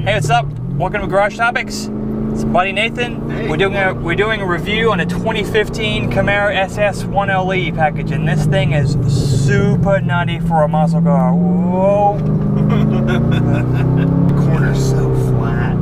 Hey, what's up? Welcome to Garage Topics. It's Buddy Nathan. Hey, we're doing a review on a 2015 Camaro SS1LE package, and this thing is super nutty for a muscle car. Whoa! The corner's so flat.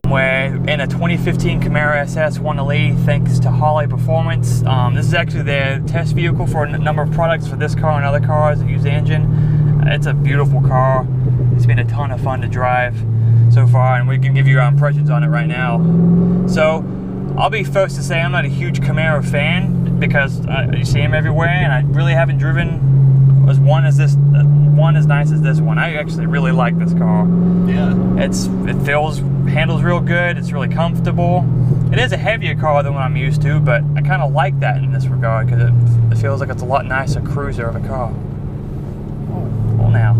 We're in a 2015 Camaro SS1LE thanks to Harley Performance. This is actually their test vehicle for a number of products for this car and other cars that use the engine. It's a beautiful car. It's been a ton of fun to drive so far, and we can give you our impressions on it right now. So I'll be first to say I'm not a huge Camaro fan because you see them everywhere, and I really haven't driven one as nice as this one. I actually really like this car. Yeah. It handles real good. It's really comfortable. It is a heavier car than what I'm used to, but I kind of like that in this regard because it feels like it's a lot nicer cruiser of a car. Oh, now.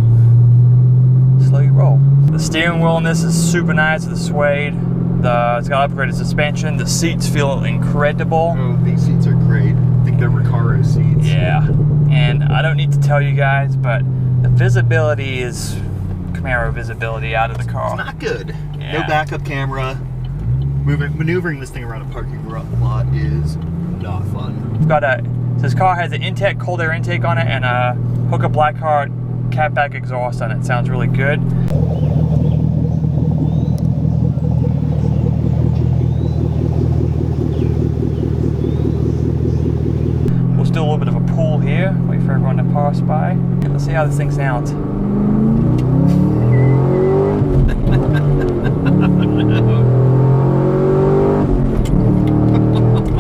Slow your roll. The steering wheel in this is super nice. The suede. It's got upgraded suspension. The seats feel incredible. Oh, these seats are great. I think they're Recaro seats. Yeah. And I don't need to tell you guys, but the visibility is Camaro visibility out of the car. It's not good. Yeah. No backup camera. Maneuvering this thing around a parking lot is not fun. So this car has an intake, cold air intake on it, and a Hooker Blackheart catback exhaust on it. Sounds really good. We'll do a little bit of a pull here. Wait for everyone to pass by. Let's see how this thing sounds.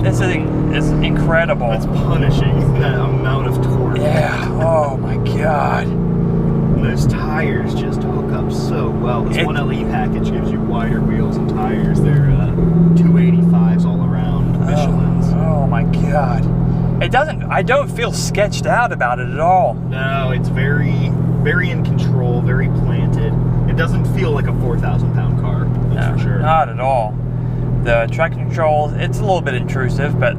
This thing is incredible. That's punishing, that amount of torque. Yeah, oh my god. And those tires just hook up so well. This 1LE package gives you wider wheels and tires. They're 285s all around, Michelins. Oh my god. I don't feel sketched out about it at all. No, it's very, very in control, very planted. It doesn't feel like a 4,000-pound car, that's for sure. Not at all. The traction control, it's a little bit intrusive, but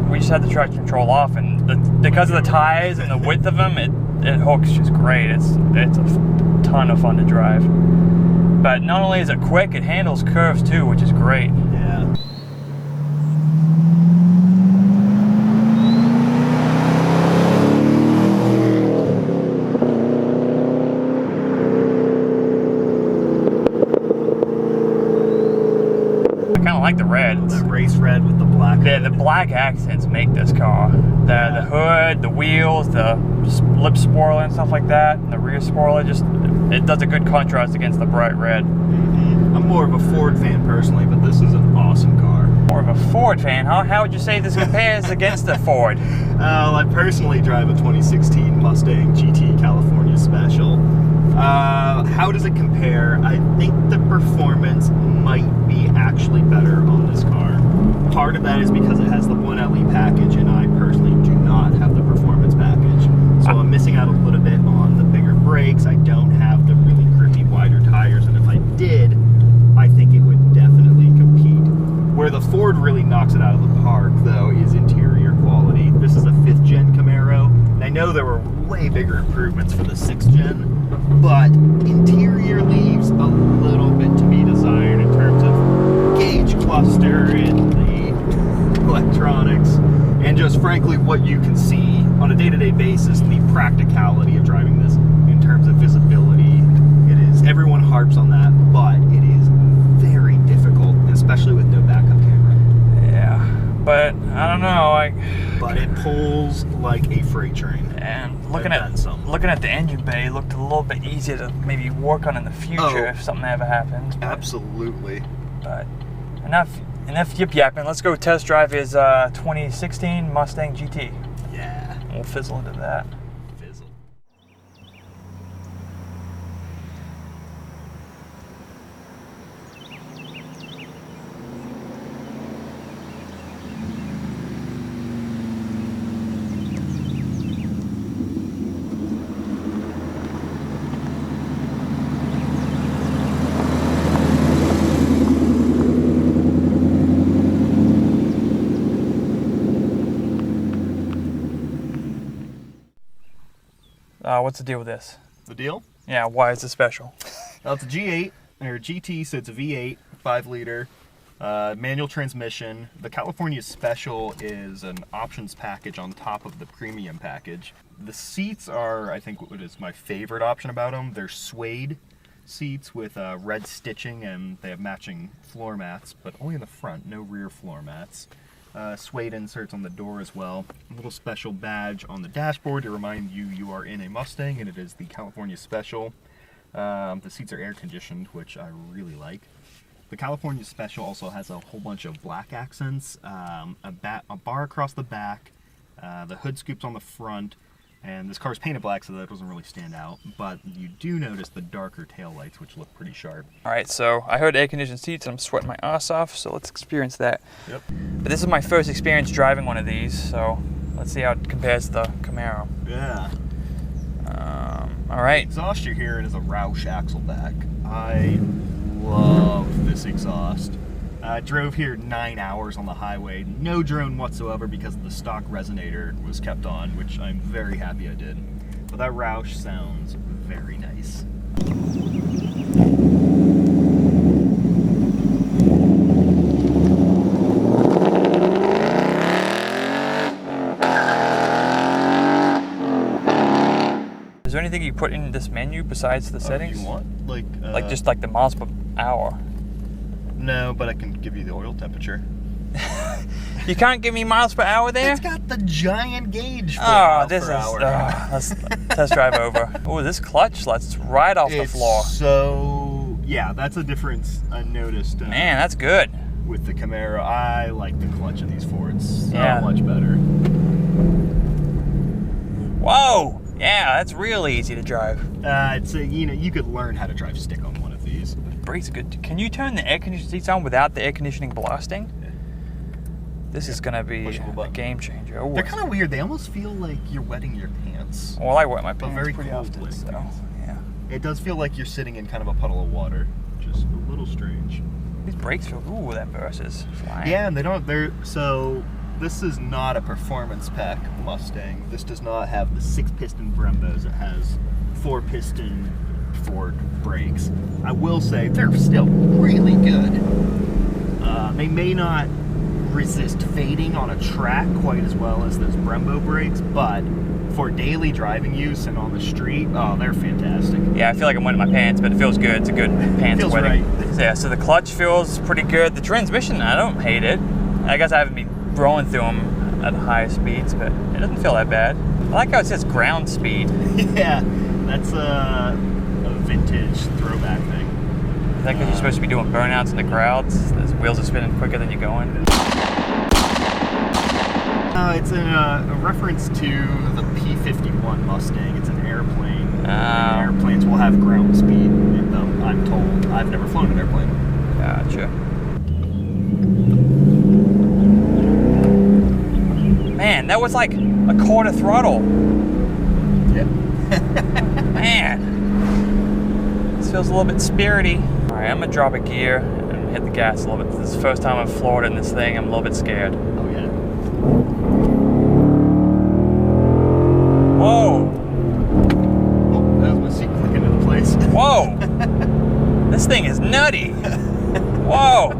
we just had the traction control off, and because of the tires and the width of them, it hooks just great. It's a ton of fun to drive. But not only is it quick, it handles curves too, which is great. Yeah. I kind of like the red. That race red with the black. Yeah, the black accents make this car. The hood, the wheels, the lip spoiler and stuff like that, and the rear spoiler, it does a good contrast against the bright red. I'm more of a Ford fan personally, but this is an awesome car. More of a Ford fan, huh? How would you say this compares against the Ford? I personally drive a 2016 Mustang GT California Special. How does it compare? I think the performance might be actually better on this car. Part of that is because it has the 1LE package, and I personally do not have the performance package. So I'm missing out a little bit on the bigger brakes. I don't have the really grippy, wider tires, and if I did, I think it would definitely compete. Where the Ford really knocks it out of the park, though, is interior quality. This is a 5th gen Camaro, and I know there were way bigger improvements for the 6th gen, but interior leaves a little bit to be desired in terms of gauge cluster and the electronics, and just frankly what you can see on a day-to-day basis, the practicality of driving this in terms of visibility. Everyone harps on that, but it is very difficult, especially with no backup camera. Yeah, but I don't know. But it pulls like a freight train. And looking at the engine bay, it looked a little bit easier to maybe work on in the future if something ever happens. Absolutely. But enough yip-yapping. Let's go test drive his 2016 Mustang GT. Yeah. We'll fizzle into that. What's the deal with this? The deal? Yeah, why is it special? Well, it's a G8 or GT, so it's a V8, 5-liter, manual transmission. The California Special is an options package on top of the premium package. The seats are, I think, what is my favorite option about them. They're suede seats with red stitching, and they have matching floor mats, but only in the front, no rear floor mats. Suede inserts on the door as well. A little special badge on the dashboard to remind you you are in a Mustang, and it is the California Special. The seats are air conditioned, which I really like. The California Special also has a whole bunch of black accents, a bar across the back, the hood scoops on the front, and this car's painted black, so that doesn't really stand out, but you do notice the darker taillights, which look pretty sharp. All right, so I heard air-conditioned seats, and I'm sweating my ass off, so let's experience that. Yep. But this is my first experience driving one of these, so let's see how it compares to the Camaro. Yeah. All right. Exhaust you hear it is a Roush Axleback. I love this exhaust. I drove here 9 hours on the highway, no drone whatsoever because the stock resonator was kept on, which I'm very happy I did. But that Roush sounds very nice. Is there anything you put in this menu besides the settings? You want? Like just like the miles per hour? No, but I can give you the oil temperature. You can't give me miles per hour there? It's got the giant gauge for miles per hour. Let's test drive over. Oh, this clutch lets right off the floor. So, yeah, that's a difference I noticed. Man, that's good. With the Camaro, I like the clutch in these Fords so Yeah. much better. Whoa! Yeah, that's really easy to drive. It's a, you could learn how to drive stick on one of these. Brakes are good. Can you turn the air conditioning seats on without the air conditioning blasting? Yeah. This is gonna be Pushable a button. game changer. Oh, They're kind of weird. They almost feel like you're wetting your pants. well, I wet my But pants very pretty cold often, wetting so pants. yeah. It does feel like you're sitting in kind of a puddle of water. Just a little strange. These brakes feel. Ooh, that burst is flying. Yeah, and so this is not a performance pack Mustang. This does not have the 6-piston Brembos. It has 4-piston Ford brakes. I will say they're still really good. They may not resist fading on a track quite as well as those Brembo brakes, but for daily driving use and on the street, oh, they're fantastic. Yeah, I feel like I'm wetting my pants, but it feels good. It's a good pants Feels wetting. right. So, yeah, so the clutch feels pretty good. The transmission, I don't hate it. I guess I haven't been rolling through them at high speeds, but it doesn't feel that bad. I like how it says ground speed. Yeah, that's a vintage throwback thing. Is that because you're supposed to be doing burnouts in the crowds? Those wheels are spinning quicker than you're going. It's a reference to the P-51 Mustang. It's an airplane. And airplanes will have ground speed in them, I'm told. I've never flown an airplane. Gotcha. Man, that was like a quarter throttle. Yeah. Man. This feels a little bit spirity. Alright, I'm gonna drop a gear and hit the gas a little bit. This is the first time I've floored in this thing. I'm a little bit scared. Oh, yeah. Whoa! Oh, that was my seat clicking into place. Whoa! This thing is nutty! Whoa!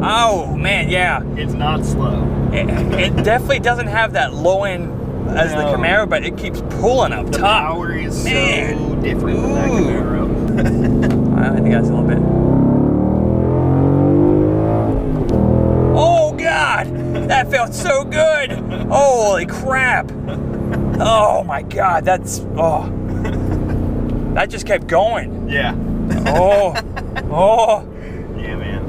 Oh, man, yeah. It's not slow. It definitely doesn't have that low end as the Camaro, but it keeps pulling up The top. power is Man. so different from that Camaro. I think that's a little bit. Oh God, that felt so good! Holy crap! Oh my God, that just kept going. Yeah. Oh. Yeah, man.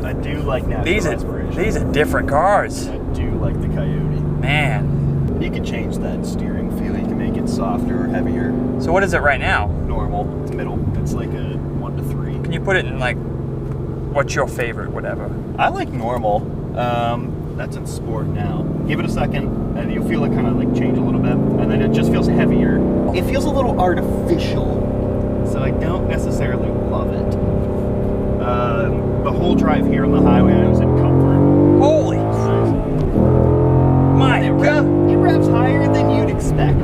I do like natural aspiration. These are different cars. I do like the Coyote. Man. You can change that steering feel. You can make it softer or heavier. So what is it right now? Normal. It's middle. It's like a 1 to 3. Can you put it in like, what's your favorite, whatever? I like normal. That's in sport now. Give it a second, and you'll feel it kind of like change a little bit, and then it just feels heavier. It feels a little artificial, so I don't necessarily love it. The whole drive here on the highway, I was in comfort. Holy! My God! It revs higher than you'd expect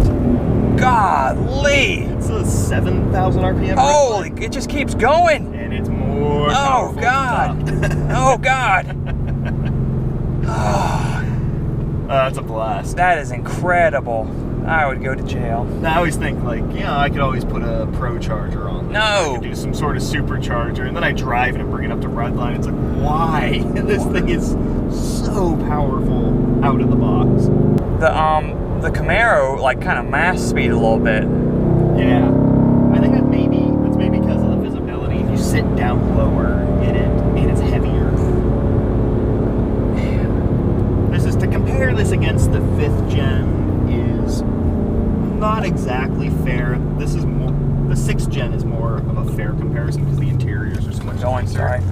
1,000 RPM. Oh, it just keeps going. And it's more powerful. Oh God. Oh God. That's a blast. That is incredible. I would go to jail. I always think, like, you know, I could always put a Pro Charger on. No. I could do some sort of supercharger, and then I drive it and bring it up to Redline. It's like, why? This thing is so powerful out of the box. The Camaro, like, kind of mass speed a little bit. Yeah. I think that's maybe because of the visibility. If you sit down lower in it, and it's heavier. This is to compare this against the 5th gen. Is not exactly fair. This is more, the 6th gen is more of a fair comparison because the interiors are so much nicer.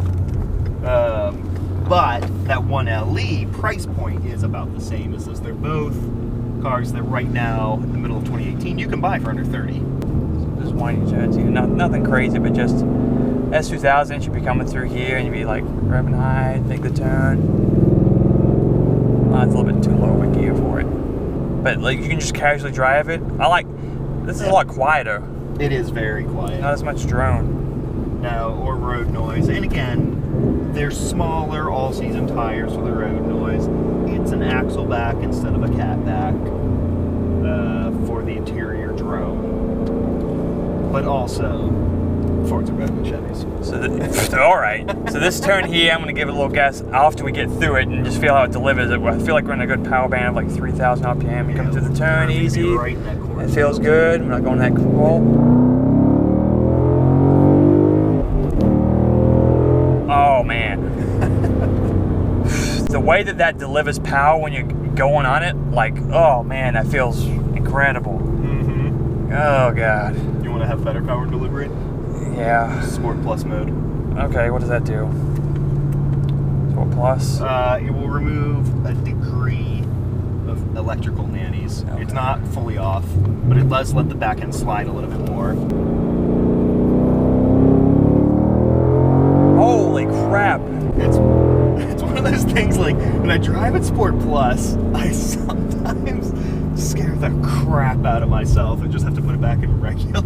But that 1LE price point is about the same as this. They're both cars that right now, in the middle of 2018, you can buy for under 30. Just wanting to chat to you. Nothing crazy, but just S2000 should be coming through here and you'd be like revving high, make the turn. It's a little bit too low of a gear for it. But like you can just casually drive it. This is a lot quieter. It is very quiet. Not as much drone. No, or road noise. And again, they're smaller all-season tires for the road noise. It's an axle back instead of a cat back for the interior drone. But also, Fords are better than Chevys. So all right. So this turn here, I'm gonna give it a little gas after we get through it and just feel how it delivers it. I feel like we're in a good power band of like 3,000 RPM. You come through the turn easy. Right in that corner. It feels good. We're not going that roll. Oh man. The way that delivers power when you're going on it, like, oh man, that feels incredible. Mm-hmm. Oh God. You want to have better power delivery? Yeah. Sport Plus mode. Okay, what does that do? Sport Plus? It will remove a degree of electrical nannies. Okay. It's not fully off, but it does let the back end slide a little bit more. Holy crap! It's one of those things, like, when I drive at Sport Plus, I sometimes scare the crap out of myself and just have to put it back in regular.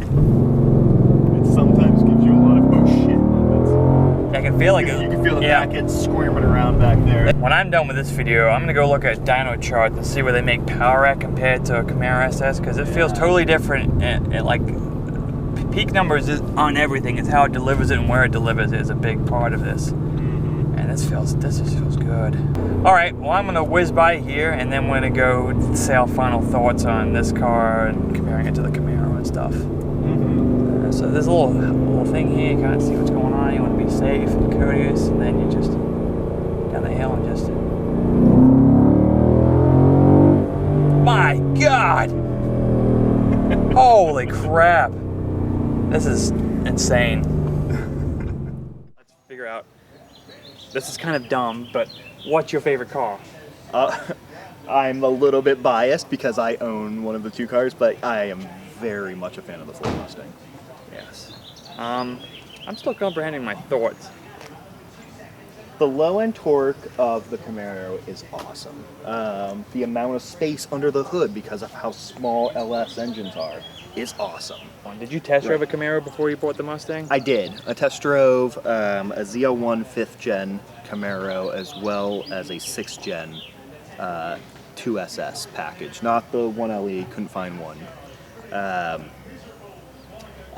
It sometimes gives you a lot of oh shit moments. I can feel like you can feel the back end squirming around back there. When I'm done with this video, I'm gonna go look at dyno charts and see where they make power at compared to a Camaro SS because it feels totally different. And like peak numbers on everything is how it delivers it and where it delivers it is a big part of this. And this just feels good. All right, well I'm gonna whiz by here and then we're gonna go say our final thoughts on this car and comparing it to the Camaro and stuff. So there's a little thing here, you kind of see what's going on. You want to be safe and courteous, and then you just down the hill and just. My God! Holy crap! This is insane. Let's figure out. This is kind of dumb, but what's your favorite car? I'm a little bit biased because I own one of the two cars, but I am very much a fan of the Ford Mustang. Yes. I'm still comprehending my thoughts. The low-end torque of the Camaro is awesome. The amount of space under the hood because of how small LS engines are is awesome. Did you test drive a Camaro before you bought the Mustang? I did. I test drove a Z01 5th gen Camaro as well as a 6th gen 2SS package. Not the 1LE, couldn't find one.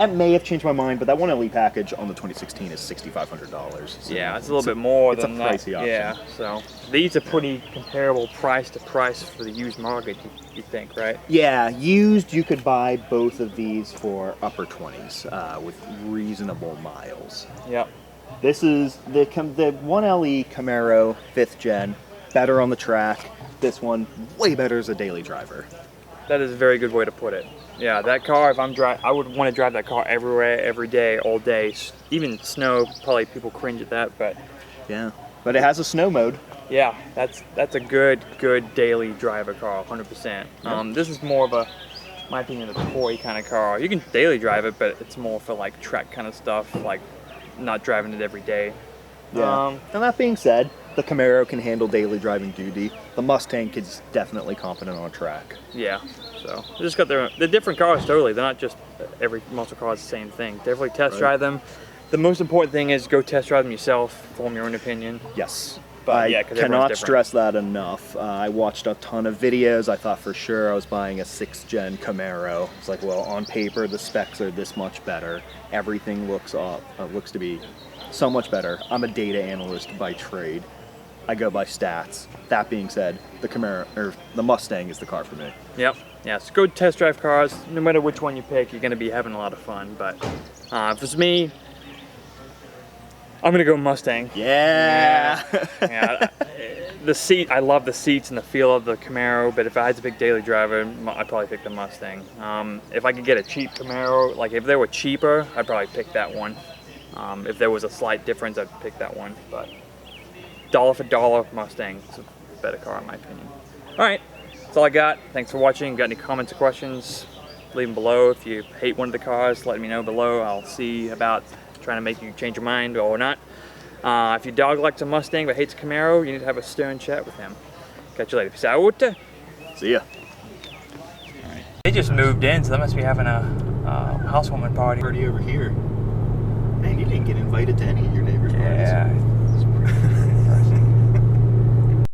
I may have changed my mind, but that 1LE package on the 2016 is $6,500. So yeah, it's a little bit more than that. It's a pricey option. Yeah, so these are pretty comparable price to price for the used market, you think, right? Yeah, used, you could buy both of these for upper 20s with reasonable miles. Yep. This is the 1LE Camaro 5th gen, better on the track. This one, way better as a daily driver. That is a very good way to put it. Yeah, that car, if I'm driving, I would want to drive that car everywhere, every day, all day. Even snow, probably people cringe at that, but... Yeah, but it has a snow mode. Yeah, that's a good daily driver car, 100%. Yep. This is more of a, in my opinion, a toy kind of car. You can daily drive it, but it's more for like track kind of stuff, like not driving it every day. Yeah. And that being said, The Camaro can handle daily driving duty. The Mustang is definitely competent on track. Yeah, so they just got they're different cars totally. They're not just every muscle car is the same thing. Definitely test drive them. The most important thing is go test drive them yourself, form your own opinion. Yes. But, I cannot stress that enough. I watched a ton of videos. I thought for sure I was buying a 6th gen Camaro. It's like, well, on paper the specs are this much better. Everything looks to be so much better. I'm a data analyst by trade. I go by stats. That being said, the Mustang is the car for me. Yep. Yeah. So go test drive cars. No matter which one you pick, you're going to be having a lot of fun. But if it's me, I'm gonna go Mustang. Yeah. Yeah. The seat, I love the seats and the feel of the Camaro, but if I had to pick daily driver, I'd probably pick the Mustang. If I could get a cheap Camaro, like if they were cheaper, I'd probably pick that one. If there was a slight difference, I'd pick that one. But dollar for dollar, Mustang is a better car in my opinion. All right, that's all I got. Thanks for watching. Got any comments or questions? Leave them below. If you hate one of the cars, let me know below. I'll see about trying to make you change your mind or not. If your dog likes a Mustang but hates a Camaro, you need to have a stern chat with him. Catch you later. Peace out. See ya. Alright. They just moved in, so they must be having a housewarming party. Party over here. Man, you didn't get invited to any of your neighbors' parties. Yeah.